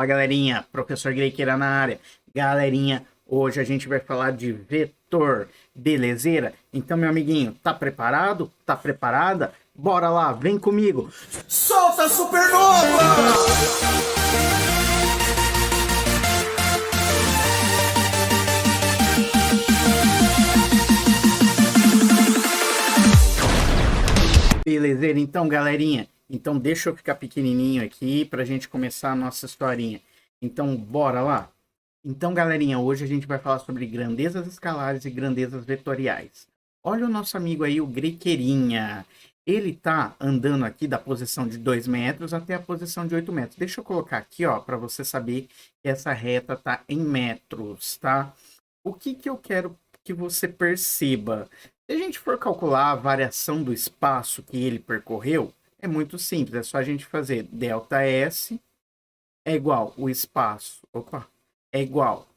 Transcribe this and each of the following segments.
Fala, galerinha, professor Grequeira na área. Galerinha, hoje a gente vai falar de vetor, belezeira? Então, meu amiguinho, tá preparado? Tá preparada? Bora lá, vem comigo. Solta a supernova! Belezeira? Então, galerinha, então deixa eu ficar pequenininho aqui pra gente começar a nossa historinha. Então, bora lá? Então, galerinha, hoje a gente vai falar sobre grandezas escalares e grandezas vetoriais. Olha o nosso amigo aí, o Grequeirinha. Ele tá andando aqui da posição de 2 metros até a posição de 8 metros. Deixa eu colocar aqui, ó, para você saber que essa reta tá em metros, tá? O que que eu quero que você perceba? Se a gente for calcular a variação do espaço que ele percorreu, é muito simples. É só a gente fazer ΔS é igual o espaço... Opa! É igual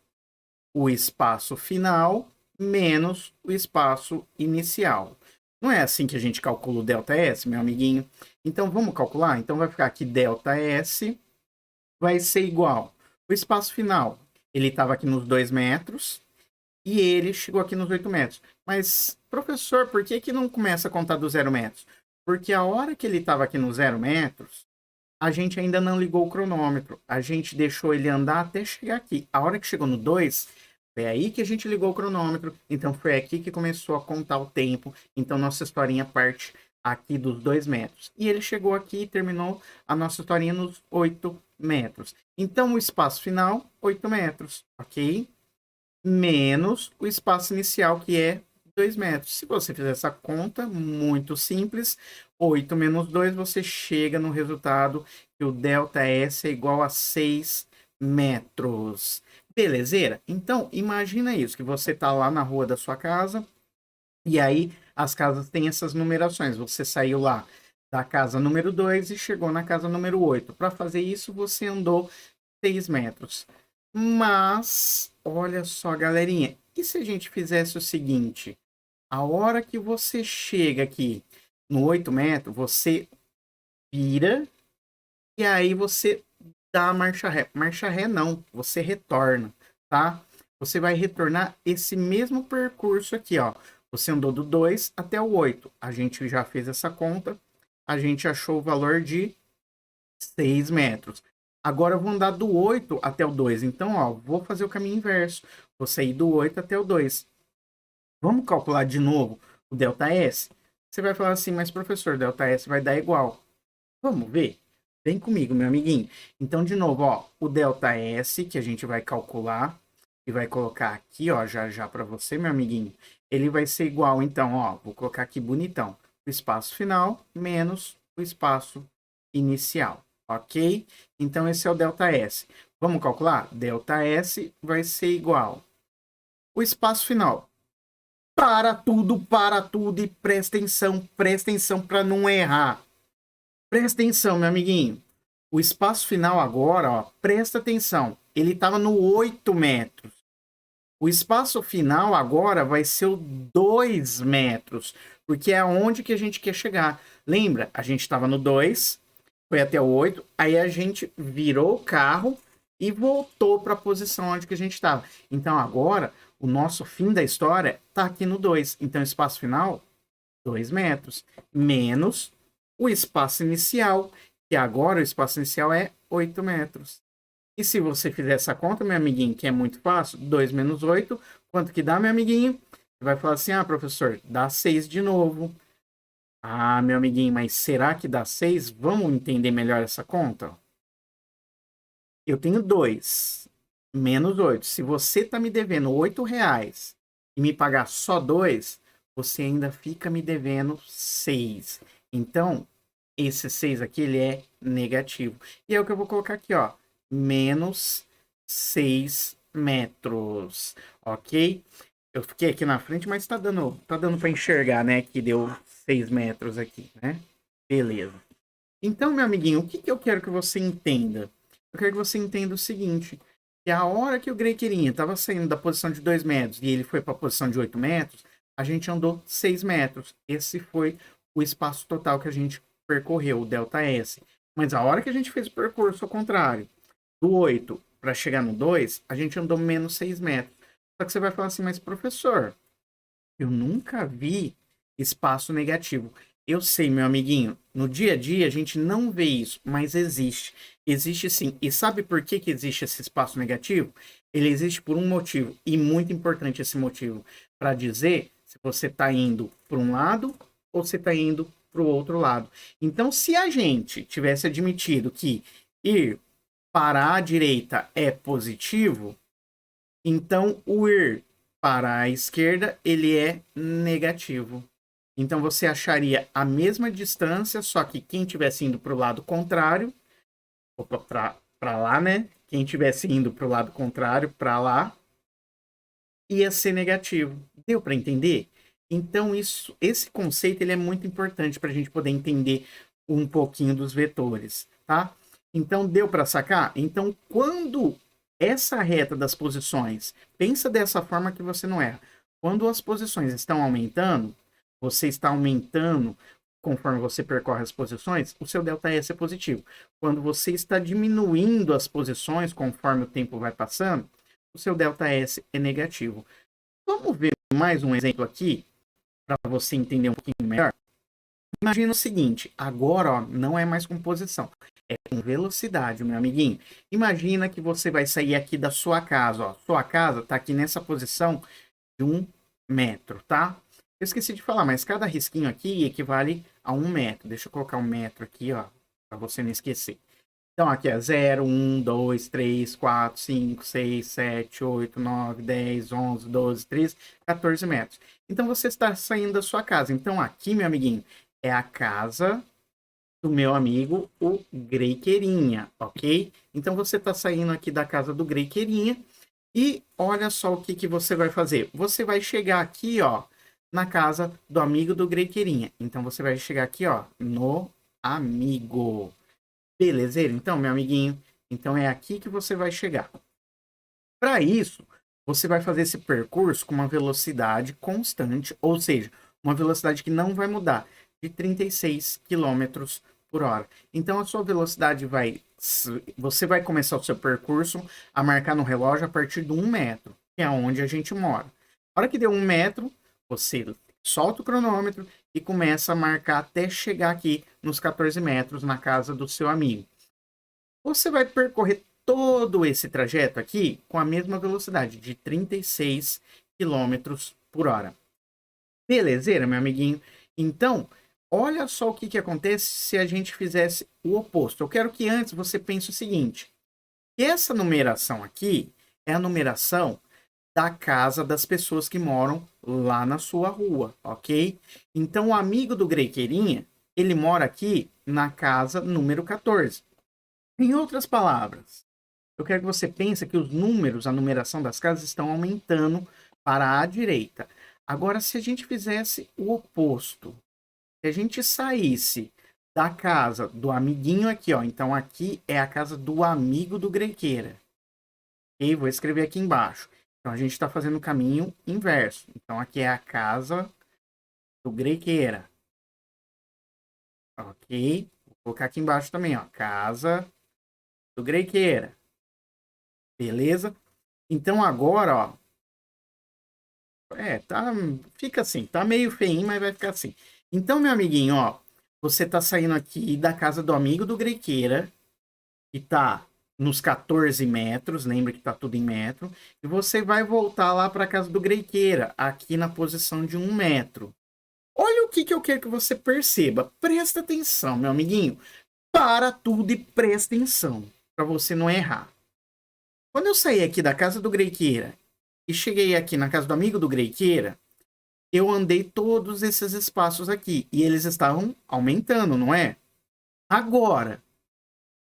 o espaço final menos o espaço inicial. Não é assim que a gente calcula o ΔS, meu amiguinho? Então, vamos calcular? Então, vai ficar aqui ΔS vai ser igual. O espaço final, ele estava aqui nos 2 metros e ele chegou aqui nos 8 metros. Mas, professor, por que não começa a contar do 0 metros? Porque a hora que ele estava aqui nos 0 metros, a gente ainda não ligou o cronômetro. A gente deixou ele andar até chegar aqui. A hora que chegou no 2, foi aí que a gente ligou o cronômetro. Então foi aqui que começou a contar o tempo. Então nossa historinha parte aqui dos 2 metros. E ele chegou aqui e terminou a nossa historinha nos 8 metros. Então o espaço final, 8 metros, ok? Menos o espaço inicial, que é 2 metros. Se você fizer essa conta, muito simples, 8 menos 2, você chega no resultado que o ΔS é igual a 6 metros. Belezeira? Então, imagina isso, que você está lá na rua da sua casa, e aí as casas têm essas numerações. Você saiu lá da casa número 2 e chegou na casa número 8. Para fazer isso, você andou 6 metros. Mas, olha só, galerinha, e se a gente fizesse o seguinte? A hora que você chega aqui no 8 metros, você vira e aí você dá a marcha ré. Marcha ré não, você retorna, tá? Você vai retornar esse mesmo percurso aqui, ó. Você andou do 2 até o 8. A gente já fez essa conta. A gente achou o valor de 6 metros. Agora eu vou andar do 8 até o 2. Então, ó, vou fazer o caminho inverso. Vou sair do 8 até o 2. Vamos calcular de novo o ΔS? Você vai falar assim, mas professor, ΔS vai dar igual. Vamos ver? Vem comigo, meu amiguinho. Então, de novo, ó, o ΔS que a gente vai calcular e vai colocar aqui, ó, já para você, meu amiguinho, ele vai ser igual, então, ó, vou colocar aqui bonitão, o espaço final menos o espaço inicial, ok? Então, esse é o ΔS. Vamos calcular? ΔS vai ser igual o espaço final. Para tudo e presta atenção para não errar. Presta atenção, meu amiguinho. O espaço final agora, ó, presta atenção. Ele estava no 8 metros. O espaço final agora vai ser o 2 metros, porque é onde que a gente quer chegar. Lembra? A gente estava no 2, foi até o 8, aí a gente virou o carro e voltou para a posição onde que a gente estava. Então agora, o nosso fim da história está aqui no 2. Então, espaço final, 2 metros, menos o espaço inicial, que agora o espaço inicial é 8 metros. E se você fizer essa conta, meu amiguinho, que é muito fácil, 2 menos 8, quanto que dá, meu amiguinho? Você vai falar assim, ah, professor, dá 6 de novo. Ah, meu amiguinho, mas será que dá 6? Vamos entender melhor essa conta? Eu tenho 2 menos 8. Se você está me devendo R$ 8 e me pagar só 2, você ainda fica me devendo 6. Então, esse 6 aqui, ele é negativo. E é o que eu vou colocar aqui, ó. Menos 6 metros, ok? Eu fiquei aqui na frente, mas tá dando para enxergar, né? Que deu 6 metros aqui, né? Beleza. Então, meu amiguinho, o que eu quero que você entenda? Eu quero que você entenda o seguinte, que a hora que o Grequeirinha estava saindo da posição de 2 metros e ele foi para a posição de 8 metros, a gente andou 6 metros. Esse foi o espaço total que a gente percorreu, o ΔS. Mas a hora que a gente fez o percurso ao contrário, Do 8 para chegar no 2, a gente andou menos 6 metros. Só que você vai falar assim, mas professor, eu nunca vi espaço negativo. Eu sei, meu amiguinho, no dia a dia a gente não vê isso, mas existe. Existe sim. E sabe por que que existe esse espaço negativo? Ele existe por um motivo, e muito importante esse motivo, para dizer se você está indo para um lado ou se está indo para o outro lado. Então, se a gente tivesse admitido que ir para a direita é positivo, então o ir para a esquerda ele é negativo. Então você acharia a mesma distância, só que quem estivesse indo para o lado contrário, para lá, né? Quem estivesse indo para o lado contrário, para lá, ia ser negativo. Deu para entender? Então esse conceito ele é muito importante para a gente poder entender um pouquinho dos vetores, tá? Então deu para sacar? Então quando essa reta das posições, pensa dessa forma que você não erra. Quando as posições estão aumentando, você está aumentando conforme você percorre as posições, o seu ΔS é positivo. Quando você está diminuindo as posições conforme o tempo vai passando, o seu ΔS é negativo. Vamos ver mais um exemplo aqui, para você entender um pouquinho melhor. Imagina o seguinte, agora ó, não é mais com posição, é com velocidade, meu amiguinho. Imagina que você vai sair aqui da sua casa, ó. Sua casa está aqui nessa posição de 1 metro, tá? Eu esqueci de falar, mas cada risquinho aqui equivale a 1 metro. Deixa eu colocar 1 metro aqui, ó, para você não esquecer. Então, aqui é 0, 1, 2, 3, 4, 5, 6, 7, 8, 9, 10, 11, 12, 13, 14 metros. Então, você está saindo da sua casa. Então, aqui, meu amiguinho, é a casa do meu amigo, o Greiqueirinha, ok? Então, você está saindo aqui da casa do Greiqueirinha e olha só o que, que você vai fazer. Você vai chegar aqui, ó, na casa do amigo do Greiqueirinha. Então, você vai chegar aqui, ó, no amigo. Belezeira? Então, meu amiguinho, então é aqui que você vai chegar. Para isso, você vai fazer esse percurso com uma velocidade constante, ou seja, uma velocidade que não vai mudar, de 36 km por hora. Então, a sua velocidade vai... Você vai começar o seu percurso a marcar no relógio a partir de 1 metro, que é onde a gente mora. A hora que deu 1 metro, você solta o cronômetro e começa a marcar até chegar aqui nos 14 metros na casa do seu amigo. Você vai percorrer todo esse trajeto aqui com a mesma velocidade, de 36 km por hora. Belezeira, meu amiguinho? Então, olha só o que, que acontece se a gente fizesse o oposto. Eu quero que antes você pense o seguinte, que essa numeração aqui é a numeração da casa das pessoas que moram lá na sua rua, ok? Então, o amigo do Greiqueirinha, ele mora aqui na casa número 14. Em outras palavras, eu quero que você pense que os números, a numeração das casas estão aumentando para a direita. Agora, se a gente fizesse o oposto, se a gente saísse da casa do amiguinho aqui, ó, então aqui é a casa do amigo do Greiqueira. E vou escrever aqui embaixo. Então, a gente está fazendo o caminho inverso. Então, aqui é a casa do Greiqueira. Ok? Vou colocar aqui embaixo também, ó. Casa do Greiqueira. Beleza? Então, agora, ó. Fica assim. Tá meio feinho, mas vai ficar assim. Então, meu amiguinho, ó. Você tá saindo aqui da casa do amigo do Greiqueira. Que tá nos 14 metros, lembra que tá tudo em metro, e você vai voltar lá para casa do Greiqueira, aqui na posição de 1 metro. Olha o que eu quero que você perceba. Presta atenção, meu amiguinho. Para tudo e presta atenção, para você não errar. Quando eu saí aqui da casa do Greiqueira e cheguei aqui na casa do amigo do Greiqueira, eu andei todos esses espaços aqui, e eles estavam aumentando, não é? Agora,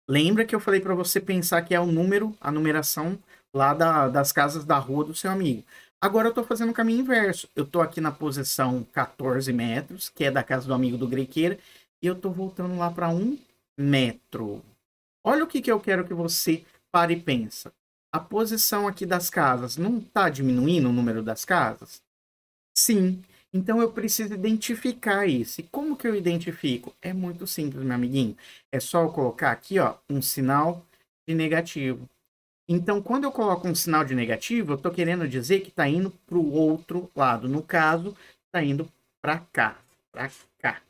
lembra que eu falei para você pensar que é o número, a numeração lá das casas da rua do seu amigo. Agora eu estou fazendo o caminho inverso. Eu estou aqui na posição 14 metros, que é da casa do amigo do Greiqueira, e eu estou voltando lá para 1 metro. Olha o que eu quero que você pare e pensa. A posição aqui das casas não está diminuindo o número das casas? Sim. Então eu preciso identificar isso. E como que eu identifico? É muito simples, meu amiguinho. É só eu colocar aqui, ó, um sinal de negativo. Então, quando eu coloco um sinal de negativo, eu estou querendo dizer que está indo para o outro lado. No caso, está indo para cá, para cá.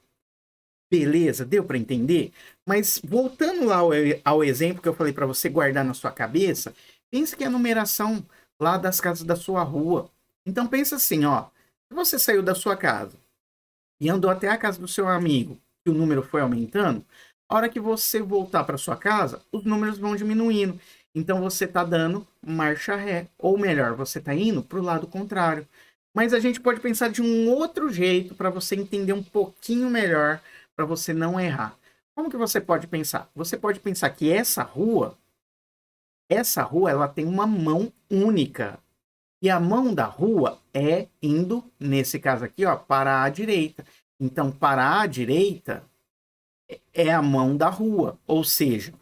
Beleza? Deu para entender? Mas voltando lá ao exemplo que eu falei para você guardar na sua cabeça, pense que é a numeração lá das casas da sua rua. Então, pensa assim, ó. Se você saiu da sua casa e andou até a casa do seu amigo, e o número foi aumentando, a hora que você voltar para sua casa, os números vão diminuindo. Então você está dando marcha ré, ou melhor, você está indo para o lado contrário. Mas a gente pode pensar de um outro jeito para você entender um pouquinho melhor, para você não errar. Como que você pode pensar? Você pode pensar que essa rua, ela tem uma mão única. E a mão da rua é indo, nesse caso aqui, ó, para a direita. Então, para a direita é a mão da rua, ou seja,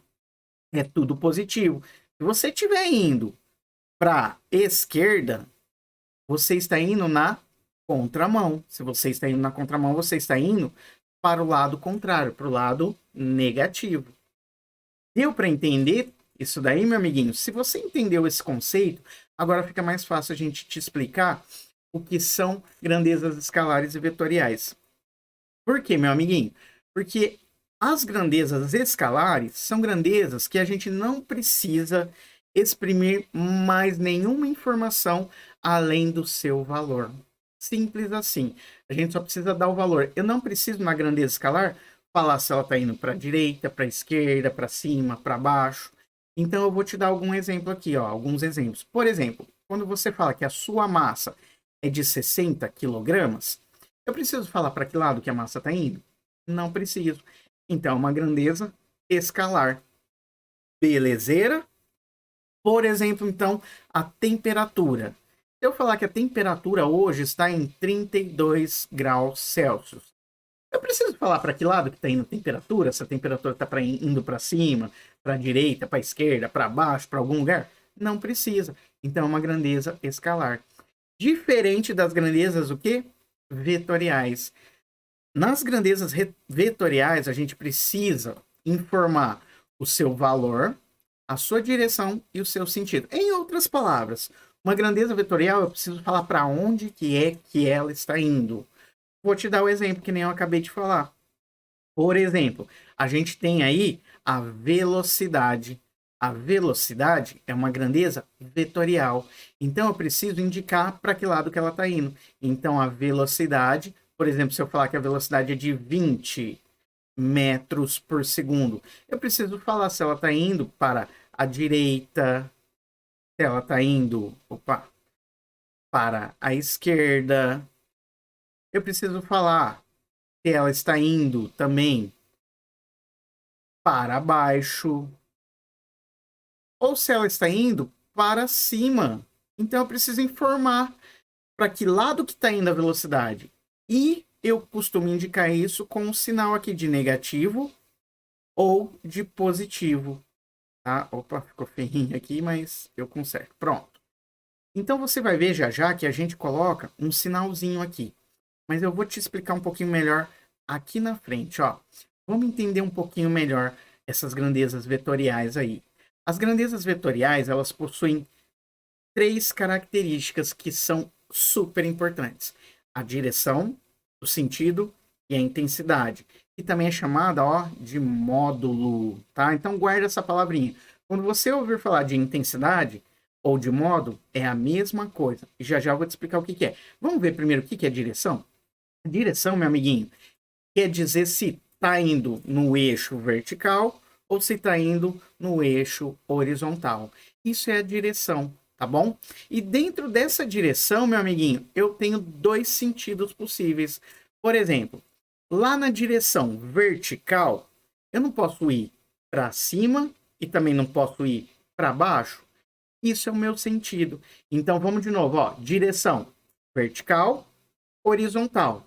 é tudo positivo. Se você estiver indo para a esquerda, você está indo na contramão. Se você está indo na contramão, você está indo para o lado contrário, para o lado negativo. Deu para entender isso daí, meu amiguinho? Se você entendeu esse conceito, agora fica mais fácil a gente te explicar o que são grandezas escalares e vetoriais. Por quê, meu amiguinho? Porque as grandezas escalares são grandezas que a gente não precisa exprimir mais nenhuma informação além do seu valor. Simples assim. A gente só precisa dar o valor. Eu não preciso, na grandeza escalar, falar se ela está indo para a direita, para a esquerda, para cima, para baixo. Então, eu vou te dar algum exemplo aqui, ó, alguns exemplos. Por exemplo, quando você fala que a sua massa é de 60 quilogramas, eu preciso falar para que lado que a massa está indo? Não preciso. Então, é uma grandeza escalar. Belezeira? Por exemplo, então, a temperatura. Se eu falar que a temperatura hoje está em 32 graus Celsius, eu preciso falar para que lado que está indo a temperatura? Se a temperatura está indo para cima, para a direita, para a esquerda, para baixo, para algum lugar? Não precisa. Então, é uma grandeza escalar. Diferente das grandezas, o quê? Vetoriais. Nas grandezas vetoriais, a gente precisa informar o seu valor, a sua direção e o seu sentido. Em outras palavras, uma grandeza vetorial, eu preciso falar para onde que é que ela está indo. Vou te dar o exemplo que nem eu acabei de falar. Por exemplo, a gente tem aí a velocidade. A velocidade é uma grandeza vetorial. Então, eu preciso indicar para que lado que ela está indo. Então, a velocidade, por exemplo, se eu falar que a velocidade é de 20 metros por segundo, eu preciso falar se ela está indo para a direita, se ela está indo, para a esquerda. Eu preciso falar se ela está indo também para baixo ou se ela está indo para cima. Então eu preciso informar para que lado que está indo a velocidade. E eu costumo indicar isso com um sinal aqui de negativo ou de positivo. Tá? Opa, ficou feinho aqui, mas eu conserto. Pronto. Então você vai ver já já que a gente coloca um sinalzinho aqui. Mas eu vou te explicar um pouquinho melhor aqui na frente, ó. Vamos entender um pouquinho melhor essas grandezas vetoriais aí. As grandezas vetoriais, elas possuem 3 características que são super importantes. A direção, o sentido e a intensidade. E também é chamada, ó, de módulo, tá? Então guarda essa palavrinha. Quando você ouvir falar de intensidade ou de módulo, é a mesma coisa. E já já eu vou te explicar o que é. Vamos ver primeiro o que é direção? A direção, meu amiguinho, quer dizer se está indo no eixo vertical ou se está indo no eixo horizontal. Isso é a direção, tá bom? E dentro dessa direção, meu amiguinho, eu tenho 2 sentidos possíveis. Por exemplo, lá na direção vertical, eu não posso ir para cima e também não posso ir para baixo. Isso é o meu sentido. Então, vamos de novo, ó. Direção vertical, horizontal.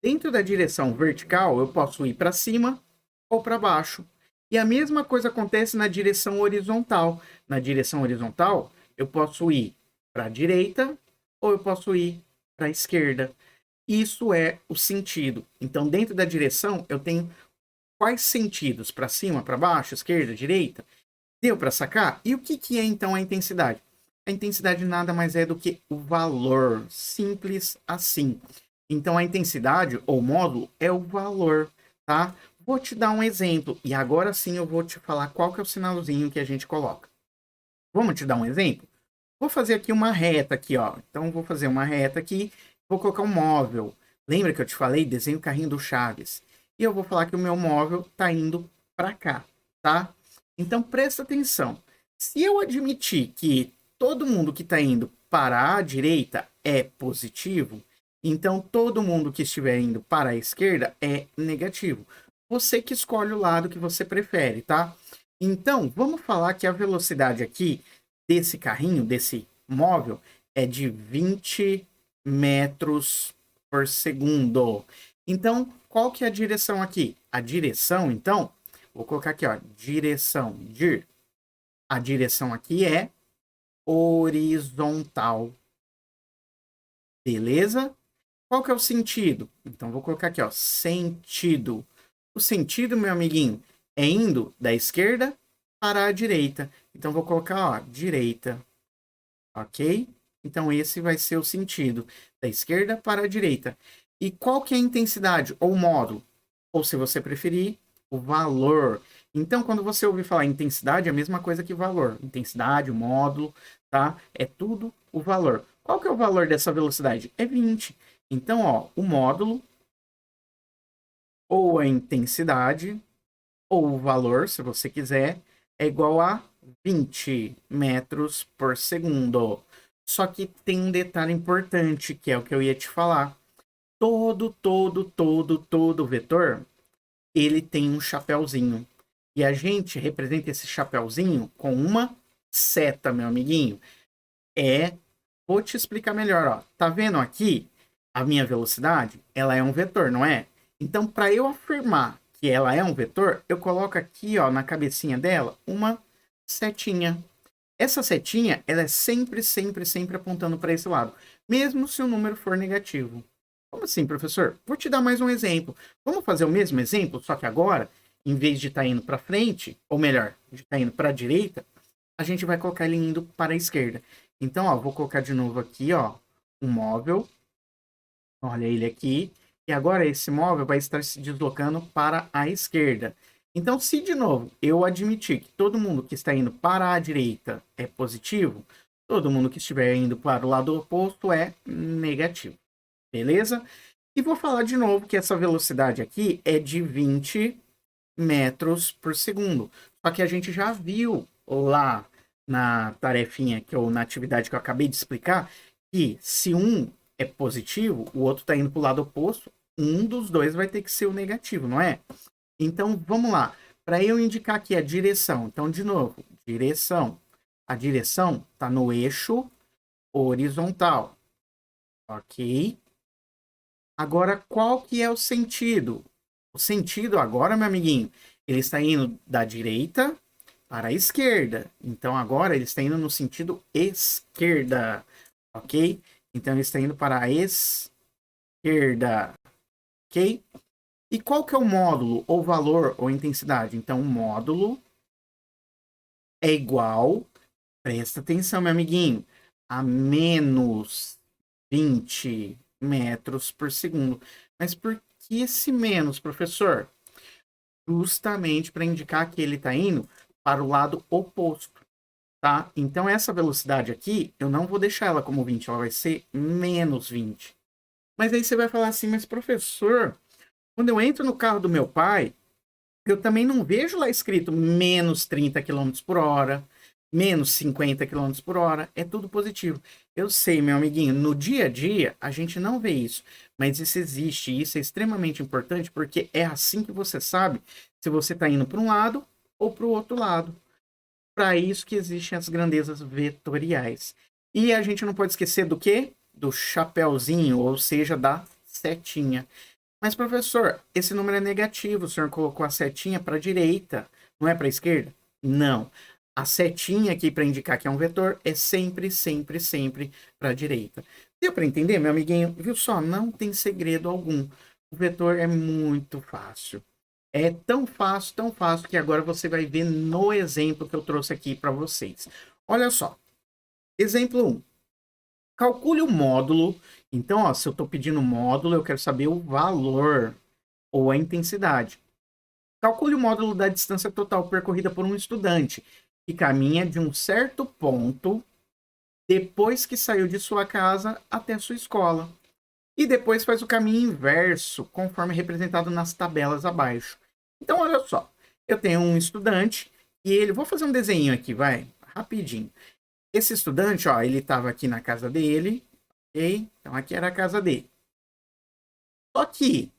Dentro da direção vertical, eu posso ir para cima ou para baixo. E a mesma coisa acontece na direção horizontal. Na direção horizontal, eu posso ir para a direita ou eu posso ir para a esquerda. Isso é o sentido. Então, dentro da direção, eu tenho quais sentidos? Para cima, para baixo, esquerda, direita? Deu para sacar? E o que é então a intensidade? A intensidade nada mais é do que o valor, simples assim. Então a intensidade ou módulo é o valor, tá? Vou te dar um exemplo e agora sim eu vou te falar qual que é o sinalzinho que a gente coloca. Vamos te dar um exemplo? Vou fazer aqui uma reta aqui, ó. Então vou fazer uma reta aqui, vou colocar um móvel. Lembra que eu te falei? Desenho o carrinho do Chaves. E eu vou falar que o meu móvel está indo para cá, tá? Então presta atenção. Se eu admitir que todo mundo que está indo para a direita é positivo, então todo mundo que estiver indo para a esquerda é negativo. Você que escolhe o lado que você prefere, tá? Então, vamos falar que a velocidade aqui desse carrinho, desse móvel, é de 20 metros por segundo. Então, qual que é a direção aqui? A direção, então, vou colocar aqui, ó, direção, dir. A direção aqui é horizontal. Beleza? Qual que é o sentido? Então, vou colocar aqui, ó, sentido. O sentido, meu amiguinho, é indo da esquerda para a direita. Então, vou colocar, ó, direita. Ok? Então, esse vai ser o sentido. Da esquerda para a direita. E qual que é a intensidade ou módulo? Ou, se você preferir, o valor. Então, quando você ouvir falar intensidade, é a mesma coisa que valor. Intensidade, o módulo, tá? É tudo o valor. Qual que é o valor dessa velocidade? É 20. Então, ó, o módulo, ou a intensidade, ou o valor, se você quiser, é igual a 20 metros por segundo. Só que tem um detalhe importante, que é o que eu ia te falar. Todo vetor, ele tem um chapéuzinho. E a gente representa esse chapéuzinho com uma seta, meu amiguinho. Vou te explicar melhor, ó. Tá vendo aqui a minha velocidade? Ela é um vetor, não é? Então, para eu afirmar que ela é um vetor, eu coloco aqui, ó, na cabecinha dela, uma setinha. Essa setinha, ela é sempre apontando para esse lado, mesmo se o número for negativo. Como assim, professor? Vou te dar mais um exemplo. Vamos fazer o mesmo exemplo, só que agora, em vez de estar indo para frente, ou melhor, de estar indo para a direita, a gente vai colocar ele indo para a esquerda. Então, ó, vou colocar de novo aqui, ó, um móvel. Olha ele aqui. E agora esse móvel vai estar se deslocando para a esquerda. Então, se de novo eu admitir que todo mundo que está indo para a direita é positivo, todo mundo que estiver indo para o lado oposto é negativo. Beleza? E vou falar de novo que essa velocidade aqui é de 20 metros por segundo. Só que a gente já viu lá na tarefinha, na atividade que eu acabei de explicar, que se um é positivo, o outro está indo para o lado oposto, um dos dois vai ter que ser o negativo, não é? Então, vamos lá. Para eu indicar aqui a direção. Então, de novo, direção. A direção está no eixo horizontal. Ok? Agora, qual que é o sentido? O sentido agora, meu amiguinho, ele está indo da direita para a esquerda. Então, agora ele está indo no sentido esquerda. Ok? Então, ele está indo para a esquerda. Ok? E qual que é o módulo, ou valor, ou intensidade? Então, o módulo é igual, presta atenção, meu amiguinho, a menos 20 metros por segundo. Mas por que esse menos, professor? Justamente para indicar que ele está indo para o lado oposto, tá? Então, essa velocidade aqui, eu não vou deixar ela como 20, ela vai ser menos 20. Mas aí você vai falar assim, mas professor, quando eu entro no carro do meu pai, eu também não vejo lá escrito menos 30 quilômetros por hora, menos 50 quilômetros por hora, é tudo positivo. Eu sei, meu amiguinho, no dia a dia a gente não vê isso, mas isso existe e isso é extremamente importante porque é assim que você sabe se você está indo para um lado ou para o outro lado. Para isso que existem as grandezas vetoriais. E a gente não pode esquecer do quê? Do chapéuzinho, ou seja, da setinha. Mas, professor, esse número é negativo. O senhor colocou a setinha para a direita, não é para a esquerda? Não. A setinha aqui para indicar que é um vetor é sempre para a direita. Deu para entender, meu amiguinho? Viu só? Não tem segredo algum. O vetor é muito fácil. É tão fácil que agora você vai ver no exemplo que eu trouxe aqui para vocês. Olha só, exemplo 1. Calcule o módulo. Então, ó, se eu estou pedindo módulo, eu quero saber o valor ou a intensidade. Calcule o módulo da distância total percorrida por um estudante que caminha de um certo ponto depois que saiu de sua casa até sua escola. E depois faz o caminho inverso, conforme representado nas tabelas abaixo. Então, olha só. Eu tenho um estudante e ele... Vou fazer um desenho aqui, vai. Rapidinho. Esse estudante, ó, ele estava aqui na casa dele, ok? Então, aqui era a casa dele. Só que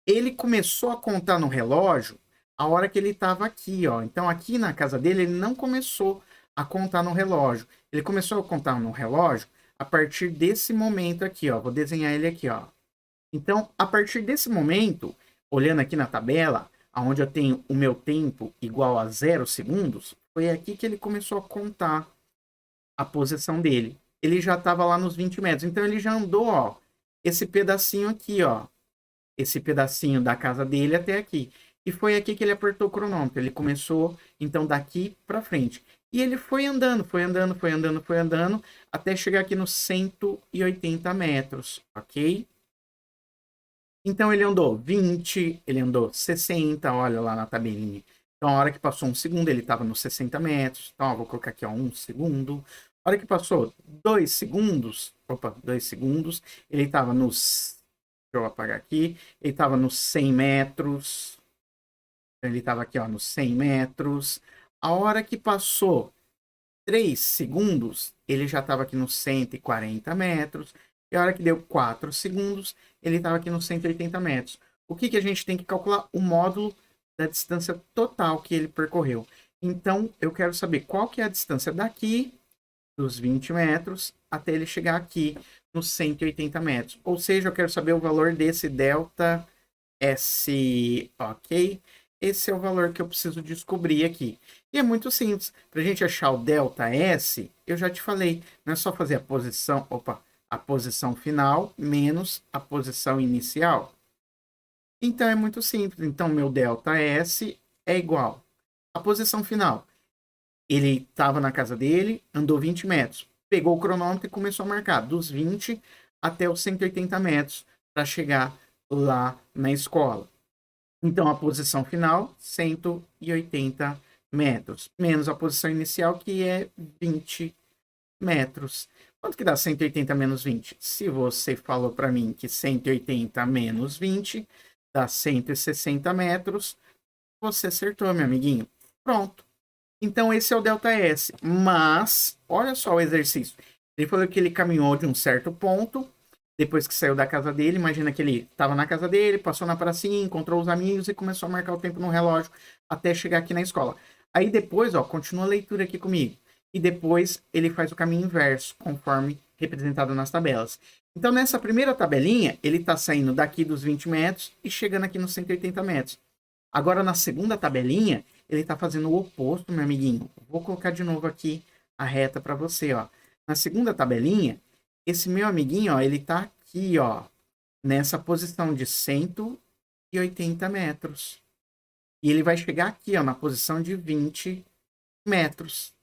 ele começou a contar no relógio a hora que ele estava aqui, ó. Então, aqui na casa dele, ele não começou a contar no relógio. Ele começou a contar no relógio a partir desse momento aqui, ó. Vou desenhar ele aqui, ó. Então, a partir desse momento, olhando aqui na tabela, onde eu tenho o meu tempo igual a 0 segundos, foi aqui que ele começou a contar a posição dele. Ele já estava lá nos 20 metros. Então, ele já andou, ó, esse pedacinho aqui, ó. Esse pedacinho da casa dele até aqui. E foi aqui que ele apertou o cronômetro. Ele começou, então, daqui para frente. E ele foi andando, até chegar aqui nos 180 metros, ok? Então, ele andou 20, ele andou 60, olha lá na tabelinha. Então, a hora que passou um segundo, ele estava nos 60 metros. Então, ó, vou colocar aqui, ó, um segundo. A hora que passou 2 segundos, opa, 2 segundos, ele estava nos... Deixa eu apagar aqui. Ele estava nos 100 metros. Ele estava aqui, ó, nos 100 metros. A hora que passou 3 segundos, ele já estava aqui nos 140 metros. E a hora que deu 4 segundos, ele estava aqui nos 180 metros. O que, que a gente tem que calcular? O módulo da distância total que ele percorreu. Então, eu quero saber qual que é a distância daqui, dos 20 metros, até ele chegar aqui, nos 180 metros. Ou seja, eu quero saber o valor desse delta S, ok? Esse é o valor que eu preciso descobrir aqui. E é muito simples. Para a gente achar o delta S, eu já te falei, não é só fazer a posição final menos a posição inicial. Então é muito simples. Então meu delta S é igual à posição final. Ele estava na casa dele, andou 20 metros, pegou o cronômetro e começou a marcar dos 20 até os 180 metros para chegar lá na escola. Então, a posição final, 180 metros, menos a posição inicial, que é 20 metros. Quanto que dá 180 menos 20? Se você falou para mim que 180 menos 20 dá 160 metros, você acertou, meu amiguinho. Pronto. Então, esse é o delta S. Mas, olha só o exercício. Ele falou que ele caminhou de um certo ponto, depois que saiu da casa dele. Imagina que ele estava na casa dele, passou na pracinha, encontrou os amigos e começou a marcar o tempo no relógio até chegar aqui na escola. Aí depois, ó, continua a leitura aqui comigo. E depois ele faz o caminho inverso, conforme representado nas tabelas. Então, nessa primeira tabelinha, ele está saindo daqui dos 20 metros e chegando aqui nos 180 metros. Agora, na segunda tabelinha, ele está fazendo o oposto, meu amiguinho. Vou colocar de novo aqui a reta para você, ó. Na segunda tabelinha, esse meu amiguinho, ó, ele está aqui, ó, nessa posição de 180 metros. E ele vai chegar aqui, ó, na posição de 20 metros.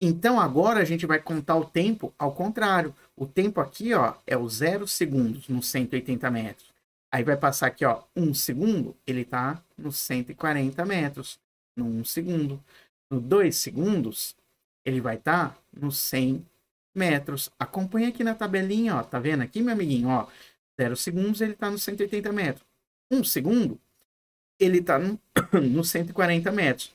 Então, agora a gente vai contar o tempo ao contrário. O tempo aqui, ó, é o 0 segundos nos 180 metros. Aí vai passar aqui, ó, 1 segundo, ele tá nos 140 metros. No 1 segundo. No 2 segundos, ele vai estar nos 100 metros. Acompanha aqui na tabelinha, ó. Tá vendo aqui, meu amiguinho? Ó, 0 segundos, ele tá nos 180 metros. 1 segundo, ele tá nos 140 metros.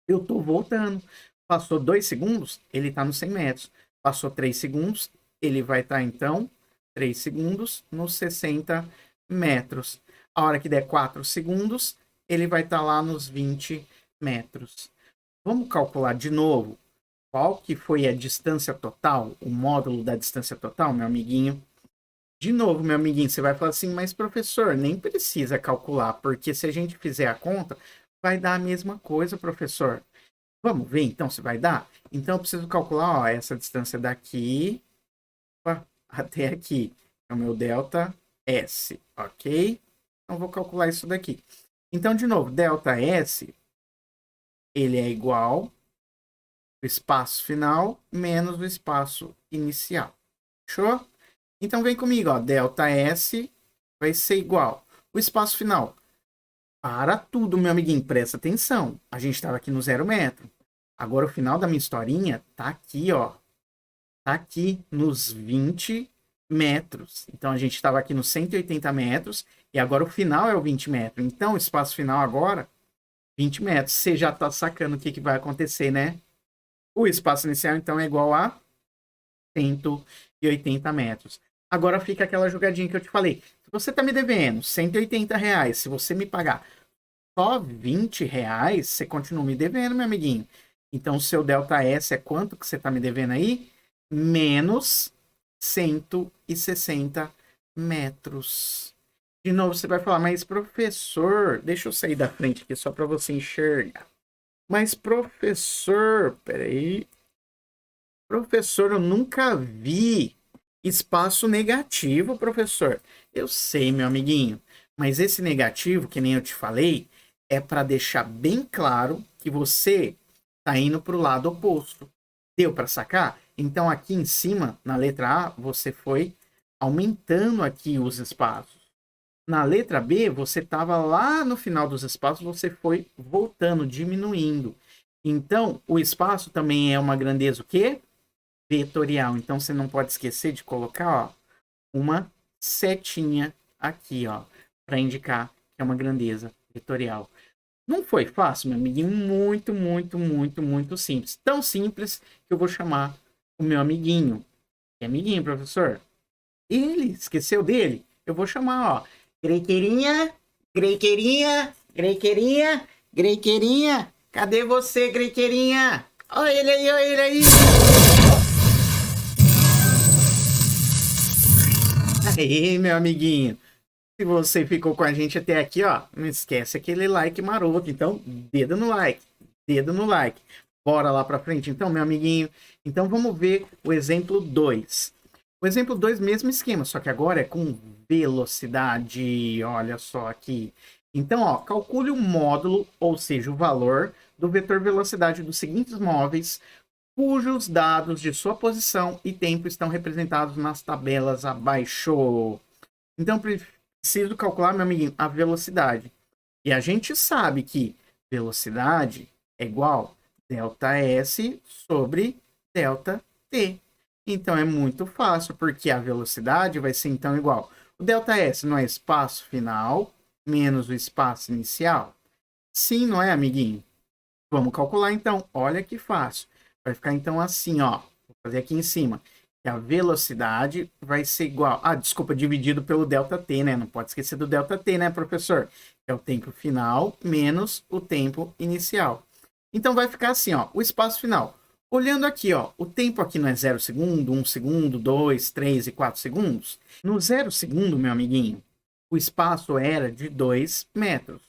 Eu tô voltando. Passou 2 segundos, ele tá nos 100 metros. Passou 3 segundos, ele vai estar, então, 3 segundos nos 60 metros. A hora que der 4 segundos, ele vai estar lá nos 20 metros. Vamos calcular de novo qual que foi a distância total, o módulo da distância total, meu amiguinho. De novo, meu amiguinho, você vai falar assim, mas professor, nem precisa calcular, porque se a gente fizer a conta, vai dar a mesma coisa, professor. Vamos ver então se vai dar? Então eu preciso calcular, ó, essa distância daqui até aqui. É o meu delta S, ok? Então vou calcular isso daqui. Então, de novo, ΔS, ele é igual o espaço final menos o espaço inicial. Fechou? Então, vem comigo, ó. ΔS vai ser igual. O espaço final. Para tudo, meu amiguinho, presta atenção. A gente estava aqui no 0 metro. Agora, o final da minha historinha tá aqui, ó. Tá aqui nos 20 metros. Então, a gente estava aqui nos 180 metros. E agora o final é o 20 metros. Então, o espaço final agora, 20 metros. Você já tá sacando o que vai acontecer, né? O espaço inicial, então, é igual a 180 metros. Agora fica aquela jogadinha que eu te falei. Se você tá me devendo R$ 180, se você me pagar só R$ 20, você continua me devendo, meu amiguinho. Então, o seu ΔS é quanto que você tá me devendo aí? Menos 160 metros. De novo, você vai falar, mas professor, deixa eu sair da frente aqui só para você enxergar. Mas professor, peraí. Professor, eu nunca vi espaço negativo, professor. Eu sei, meu amiguinho, mas esse negativo, que nem eu te falei, é para deixar bem claro que você está indo para o lado oposto. Deu para sacar? Então, aqui em cima, na letra A, você foi aumentando aqui os espaços. Na letra B, você estava lá no final dos espaços, você foi voltando, diminuindo. Então, o espaço também é uma grandeza o quê? Vetorial. Então, você não pode esquecer de colocar, ó, uma setinha aqui, ó, para indicar que é uma grandeza vetorial. Não foi fácil, meu amiguinho? Muito, muito, muito, muito simples. Tão simples que eu vou chamar o meu amiguinho. Que amiguinho, professor? Ele esqueceu dele? Eu vou chamar, ó. Grequeirinha, Grequeirinha, Grequeirinha, Grequeirinha. Cadê você, Grequeirinha? Olha ele aí, olha ele aí. Aí, meu amiguinho. Se você ficou com a gente até aqui, ó, não esquece aquele like maroto. Então, dedo no like, dedo no like. Bora lá pra frente, então, meu amiguinho. Então, vamos ver o exemplo 2. O exemplo 2, mesmo esquema, só que agora é com velocidade. Olha só aqui. Então, ó, calcule o módulo, ou seja, o valor do vetor velocidade dos seguintes móveis, cujos dados de sua posição e tempo estão representados nas tabelas abaixo. Então, preciso calcular, meu amiguinho, a velocidade. E a gente sabe que velocidade é igual ΔS sobre ΔT. Então, é muito fácil, porque a velocidade vai ser, então, igual. O ΔS não é espaço final menos o espaço inicial? Sim, não é, amiguinho? Vamos calcular, então. Olha que fácil. Vai ficar, então, assim, ó. Vou fazer aqui em cima. A velocidade vai ser igual... Ah, desculpa, dividido pelo ΔT, né? Não pode esquecer do ΔT, né, professor? É o tempo final menos o tempo inicial. Então, vai ficar assim, ó. O espaço final. Olhando aqui, ó. O tempo aqui não é 0 segundo, 1 segundo, 2, 3 e 4 segundos? No 0 segundo, meu amiguinho, o espaço era de 2 metros.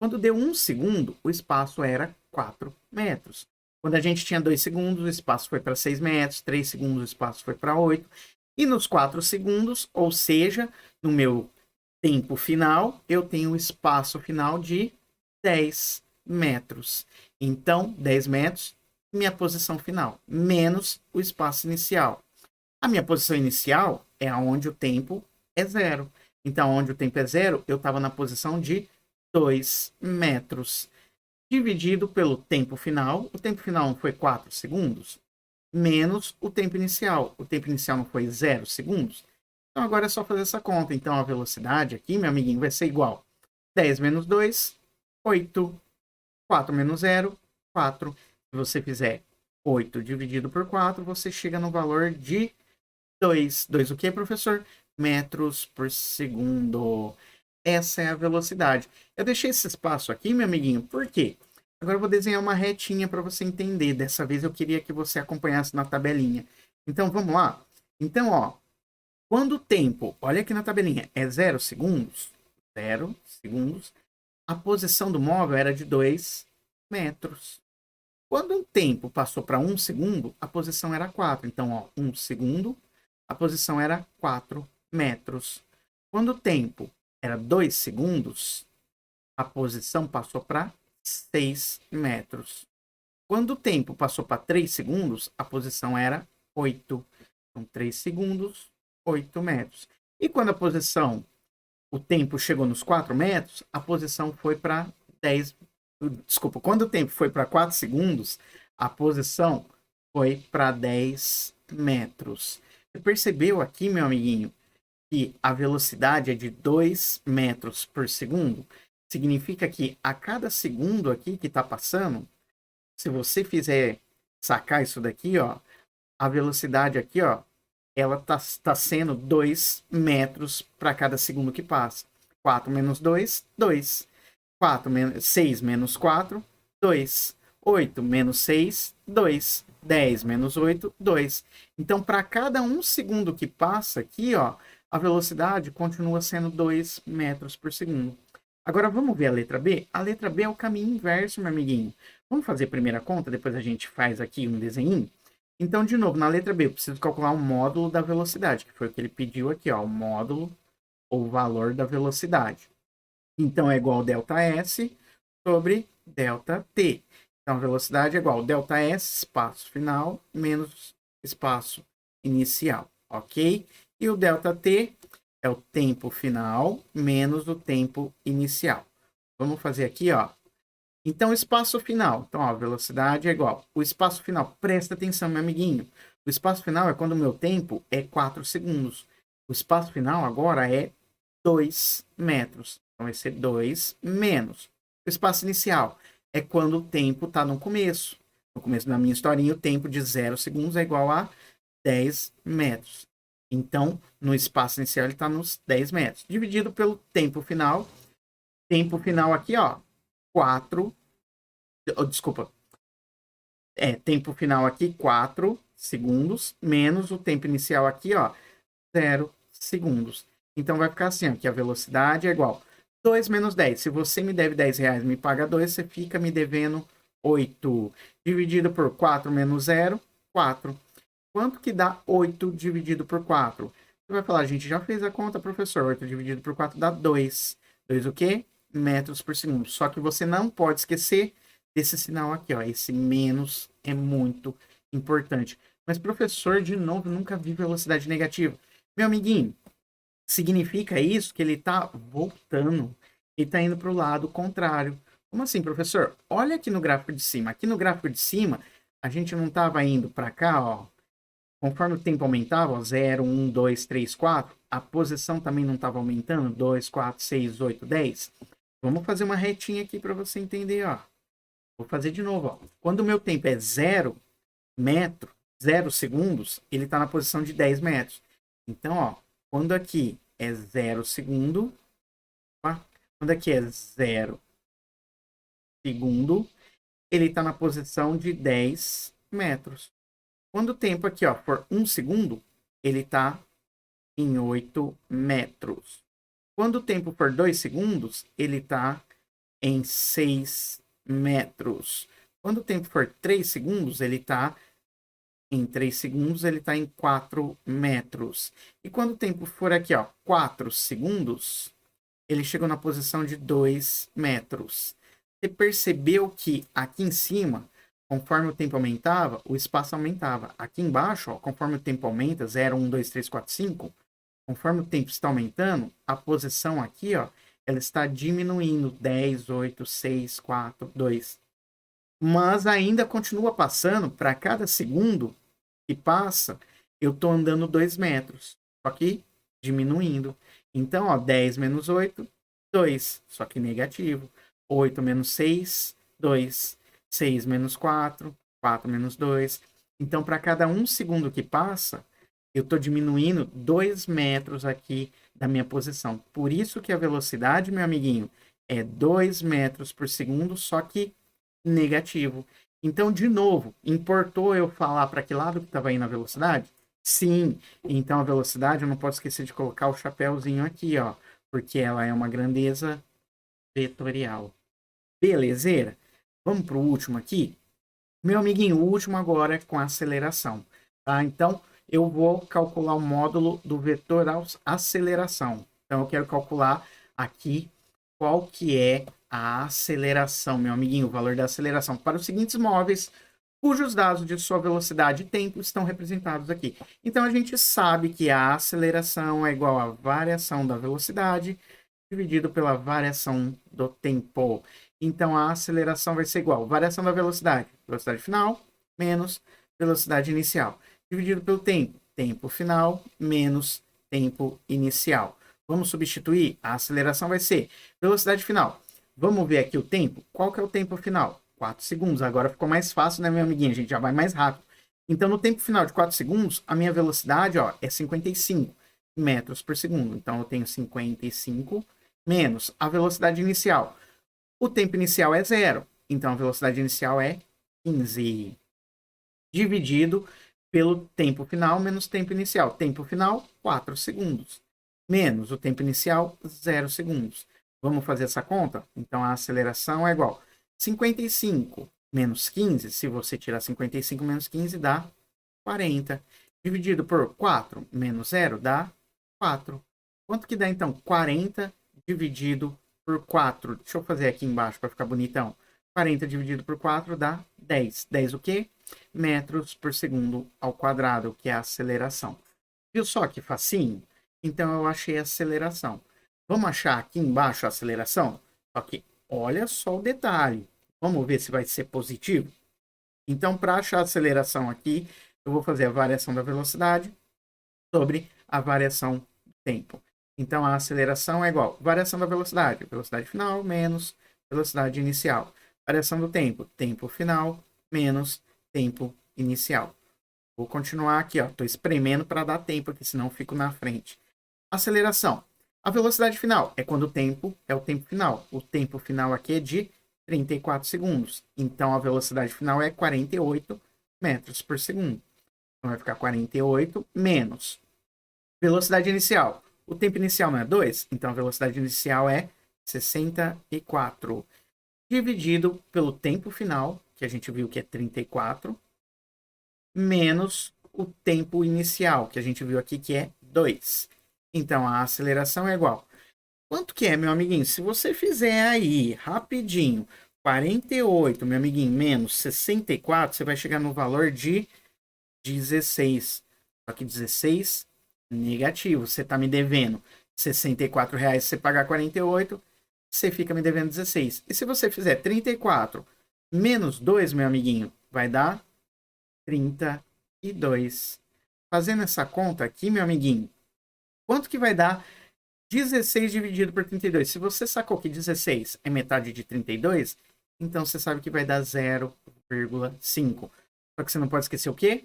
Quando deu 1 segundo, o espaço era 4 metros. Quando a gente tinha 2 segundos, o espaço foi para 6 metros, 3 segundos, o espaço foi para 8. E nos 4 segundos, ou seja, no meu tempo final, eu tenho o espaço final de 10 metros. Então, 10 metros, minha posição final, menos o espaço inicial. A minha posição inicial é onde o tempo é zero. Então, onde o tempo é zero, eu estava na posição de 2 metros. Dividido pelo tempo final. O tempo final foi 4 segundos. Menos o tempo inicial. O tempo inicial não foi 0 segundos. Então, agora é só fazer essa conta. Então, a velocidade aqui, meu amiguinho, vai ser igual. 10 menos 2, 8. 4 menos 0, 4. Se você fizer 8 dividido por 4, você chega no valor de 2. 2 o que, professor? Metros por segundo. Essa é a velocidade. Eu deixei esse espaço aqui, meu amiguinho, por quê? Agora eu vou desenhar uma retinha para você entender. Dessa vez eu queria que você acompanhasse na tabelinha. Então, vamos lá? Então, ó, quando o tempo, olha aqui na tabelinha, é 0 segundos, 0 segundos, a posição do móvel era de 2 metros. Quando o tempo passou para 1 segundo, a posição era 4. Então, ó, 1 segundo, a posição era 4 metros. Quando o tempo era 2 segundos, a posição passou para 6 metros. Quando o tempo passou para 3 segundos, a posição era 8. Então, 3 segundos, 8 metros. E quando a posição, o tempo chegou nos 4 metros, a posição foi para 10. Desculpa, quando o tempo foi para 4 segundos, a posição foi para 10 metros. Você percebeu aqui, meu amiguinho, que a velocidade é de 2 metros por segundo? Significa que a cada segundo aqui que está passando, se você fizer sacar isso daqui, ó, a velocidade aqui, ó, ela tá sendo 2 metros para cada segundo que passa. 4 menos 2, 2. 6 menos 4, 2. 8 menos 6, 2. 10 menos 8, 2. Então, para cada 1 segundo que passa aqui, ó, a velocidade continua sendo 2 metros por segundo. Agora, vamos ver a letra B? A letra B é o caminho inverso, meu amiguinho. Vamos fazer a primeira conta, depois a gente faz aqui um desenho. Então, de novo, na letra B, eu preciso calcular o módulo da velocidade, que foi o que ele pediu aqui, ó, o módulo ou valor da velocidade. Então, é igual a ΔS sobre ΔT. Então, a velocidade é igual a ΔS, espaço final, menos espaço inicial, ok? E o ΔT é o tempo final menos o tempo inicial. Vamos fazer aqui, ó. Então, o espaço final. Então, ó, a velocidade é igual. O espaço final, presta atenção, meu amiguinho. O espaço final é quando o meu tempo é 4 segundos. O espaço final agora é 2 metros. Então, vai ser 2 menos. O espaço inicial é quando o tempo está no começo. No começo da minha historinha, o tempo de 0 segundos é igual a 10 metros. Então, no espaço inicial, ele está nos 10 metros. Dividido pelo tempo final. Tempo final aqui, ó, 4. Desculpa. Tempo final aqui, 4 segundos, menos o tempo inicial aqui, ó, 0 segundos. Então, vai ficar assim, ó, que a velocidade é igual 2 menos 10. Se você me deve 10 reais, me paga 2, você fica me devendo 8. Dividido por 4 menos 0, 4. Quanto que dá 8 dividido por 4? Você vai falar, a gente já fez a conta, professor. 8 dividido por 4 dá 2. 2 o quê? Metros por segundo. Só que você não pode esquecer desse sinal aqui, ó. Esse menos é muito importante. Mas, professor, de novo, nunca vi velocidade negativa. Meu amiguinho, significa isso que ele está voltando. Ele está indo para o lado contrário. Como assim, professor? Olha aqui no gráfico de cima. Aqui no gráfico de cima, a gente não estava indo para cá, ó. Conforme o tempo aumentava, ó, 0, 1, 2, 3, 4, a posição também não estava aumentando? 2, 4, 6, 8, 10. Vamos fazer uma retinha aqui para você entender, ó. Vou fazer de novo, ó. Quando o meu tempo é 0 metro, 0 segundos, ele está na posição de 10 metros. Então, ó, quando aqui é 0 segundo, ó, quando aqui é 0 segundo, ele está na posição de 10 metros. Quando o tempo aqui, ó, for 1 segundo, ele está em 8 metros. Quando o tempo for 2 segundos, ele está em 6 metros. Quando o tempo for 3 segundos, ele está em 3 segundos, ele está em 4 metros. E quando o tempo for aqui, ó, 4 segundos, ele chegou na posição de 2 metros. Você percebeu que aqui em cima, conforme o tempo aumentava, o espaço aumentava. Aqui embaixo, ó, conforme o tempo aumenta, 0, 1, 2, 3, 4, 5, conforme o tempo está aumentando, a posição aqui, ó, ela está diminuindo. 10, 8, 6, 4, 2. Mas ainda continua passando. Para cada segundo que passa, eu estou andando 2 metros. Só que diminuindo. Então, ó, 10 menos 8, 2. Só que negativo. 8 menos 6, 2. 6 menos 4, 4 menos 2. Então, para cada 1 segundo que passa, eu estou diminuindo 2 metros aqui da minha posição. Por isso que a velocidade, meu amiguinho, é 2 metros por segundo, só que negativo. Então, de novo, importou eu falar para que lado que estava indo a velocidade? Sim. Então, a velocidade, eu não posso esquecer de colocar o chapéuzinho aqui, ó, porque ela é uma grandeza vetorial. Belezeira? Vamos para o último aqui? Meu amiguinho, o último agora é com a aceleração. Tá? Então, eu vou calcular o módulo do vetor aceleração. Então, eu quero calcular aqui qual que é A aceleração, meu amiguinho, o valor da aceleração para os seguintes móveis, cujos dados de sua velocidade e tempo estão representados aqui. Então, a gente sabe que a aceleração é igual à variação da velocidade dividido pela variação do tempo. Então, a aceleração vai ser igual a variação da velocidade, velocidade final, menos velocidade inicial, dividido pelo tempo, tempo final, menos tempo inicial. Vamos substituir? A aceleração vai ser velocidade final. Vamos ver aqui o tempo. Qual que é o tempo final? 4 segundos. Agora ficou mais fácil, né, meu amiguinho? A gente já vai mais rápido. Então, no tempo final de 4 segundos, a minha velocidade, ó, é 55 metros por segundo. Então, eu tenho 55 menos a velocidade inicial. O tempo inicial é 0. Então, a velocidade inicial é 15. Dividido pelo tempo final menos tempo inicial. Tempo final, 4 segundos. Menos o tempo inicial, 0 segundos. Vamos fazer essa conta? Então, a aceleração é igual a 55 menos 15. Se você tirar 55 menos 15, dá 40. Dividido por 4 menos 0, dá 4. Quanto que dá, então? 40 dividido por 4. Deixa eu fazer aqui embaixo para ficar bonitão. 40 dividido por 4 dá 10. 10 o quê? Metros por segundo ao quadrado, que é a aceleração. Viu só que facinho? Então, eu achei a aceleração. Vamos achar aqui embaixo a aceleração? Só que olha só o detalhe. Vamos ver se vai ser positivo? Então, para achar a aceleração aqui, eu vou fazer a variação da velocidade sobre a variação do tempo. Então, a aceleração é igual a variação da velocidade, velocidade final, menos velocidade inicial. Variação do tempo, tempo final, menos tempo inicial. Vou continuar aqui, ó. Estou espremendo para dar tempo aqui, senão eu fico na frente. Aceleração. A velocidade final é quando o tempo é o tempo final. O tempo final aqui é de 34 segundos. Então, a velocidade final é 48 metros por segundo. Então, vai ficar 48 menos velocidade inicial. O tempo inicial não é 2, então a velocidade inicial é 64. Dividido pelo tempo final, que a gente viu que é 34, menos o tempo inicial, que a gente viu aqui que é 2. Então, a aceleração é igual. Quanto que é, meu amiguinho? Se você fizer aí, rapidinho, 48, meu amiguinho, menos 64, você vai chegar no valor de 16. Só que 16 negativo. Você está me devendo R$ 64, se você pagar 48, você fica me devendo 16. E se você fizer 34 menos 2, meu amiguinho, vai dar 32. Fazendo essa conta aqui, meu amiguinho, quanto que vai dar 16 dividido por 32? Se você sacou que 16 é metade de 32, então você sabe que vai dar 0,5. Só que você não pode esquecer o quê?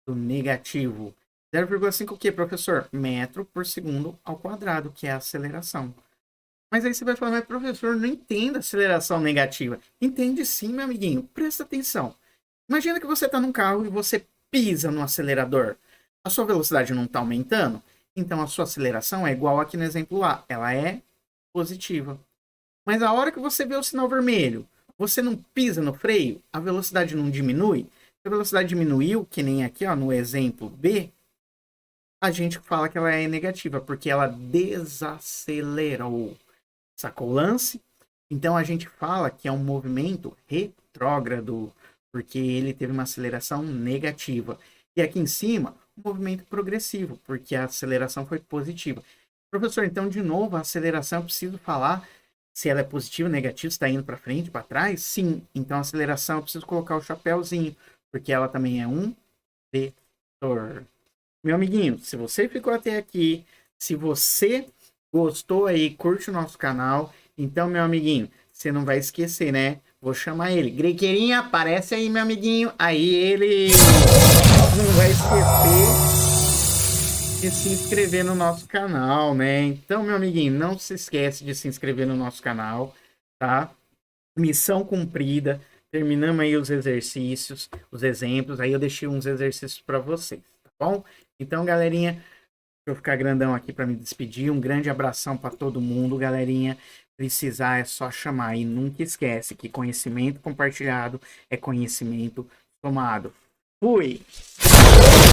Do negativo. 0,5 o quê, professor? Metro por segundo ao quadrado, que é a aceleração. Mas aí você vai falar, mas professor, não entendo aceleração negativa. Entende sim, meu amiguinho. Presta atenção. Imagina que você está num carro e você pisa no acelerador. A sua velocidade não está aumentando? Então a sua aceleração é igual aqui no exemplo lá. Ela é positiva. Mas a hora que você vê o sinal vermelho, você não pisa no freio, a velocidade não diminui. Se a velocidade diminuiu, que nem aqui ó, no exemplo B, a gente fala que ela é negativa, porque ela desacelerou. Sacou o lance? Então a gente fala que é um movimento retrógrado, porque ele teve uma aceleração negativa. E aqui em cima, um movimento progressivo, porque a aceleração foi positiva. Professor, então de novo, a aceleração eu preciso falar se ela é positiva ou negativa, se está indo para frente, para trás? Sim. Então a aceleração eu preciso colocar o chapéuzinho, porque ela também é um vetor. Meu amiguinho, se você ficou até aqui, se você gostou aí, curte o nosso canal, então, meu amiguinho, você não vai esquecer, né? Vou chamar ele. Grequeirinha, aparece aí, meu amiguinho. Aí ele não vai esquecer de se inscrever no nosso canal, né? Então, meu amiguinho, não se esquece de se inscrever no nosso canal, tá? Missão cumprida. Terminamos aí os exercícios, os exemplos. Aí eu deixei uns exercícios para vocês, tá bom? Então, galerinha, deixa eu ficar grandão aqui para me despedir. Um grande abração para todo mundo, galerinha. Precisar é só chamar. E nunca esquece que conhecimento compartilhado é conhecimento somado. Fui!